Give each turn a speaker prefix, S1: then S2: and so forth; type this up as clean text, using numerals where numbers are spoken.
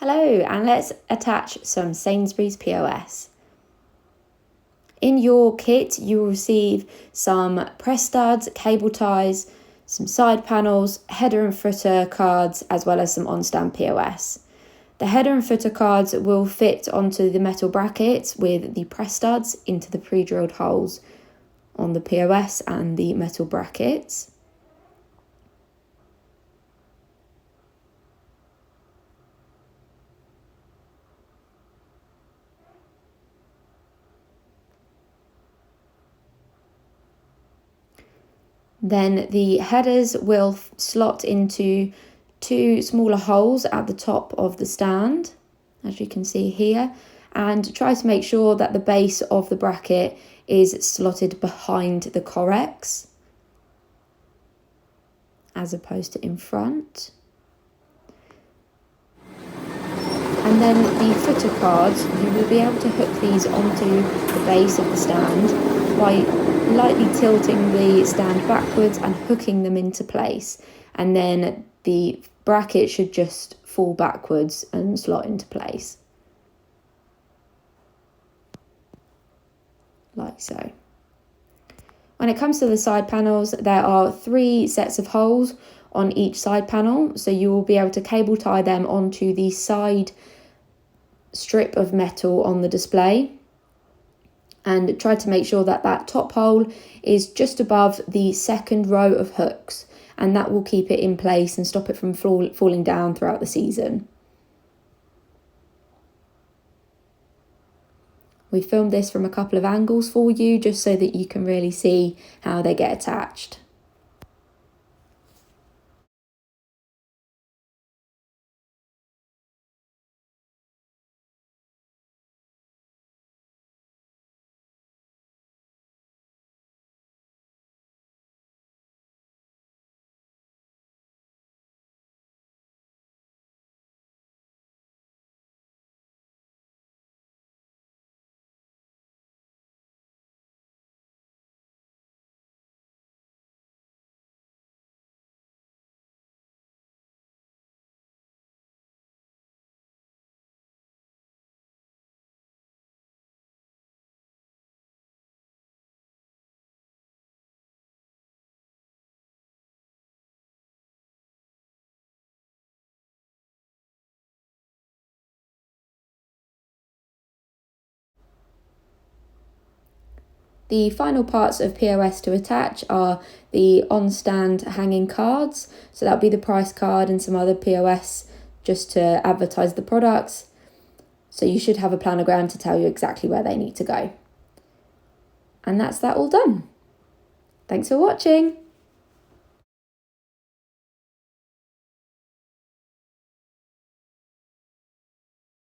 S1: Hello, and let's attach some Sainsbury's POS. In your kit, you will receive some press studs, cable ties, some side panels, header and footer cards, as well as some on-stand POS. The header and footer cards will fit onto the metal brackets with the press studs into the pre-drilled holes on the POS and the metal brackets. Then the headers will slot into two smaller holes at the top of the stand, as you can see here, and try to make sure that the base of the bracket is slotted behind the Correx as opposed to in front. And then the footer cards, you will be able to hook these onto the base of the stand by lightly tilting the stand backwards and hooking them into place. And then the bracket should just fall backwards and slot into place. Like so. When it comes to the side panels, there are 3 sets of holes on each side panel. So you will be able to cable tie them onto the side strip of metal on the display, and try to make sure that that top hole is just above the second row of hooks, and that will keep it in place and stop it from falling down throughout the season. We filmed this from a couple of angles for you just so that you can really see how they get attached. The final parts of POS to attach are the on-stand hanging cards. So that'll be the price card and some other POS just to advertise the products. So you should have a planogram to tell you exactly where they need to go. And that's that all done. Thanks for watching.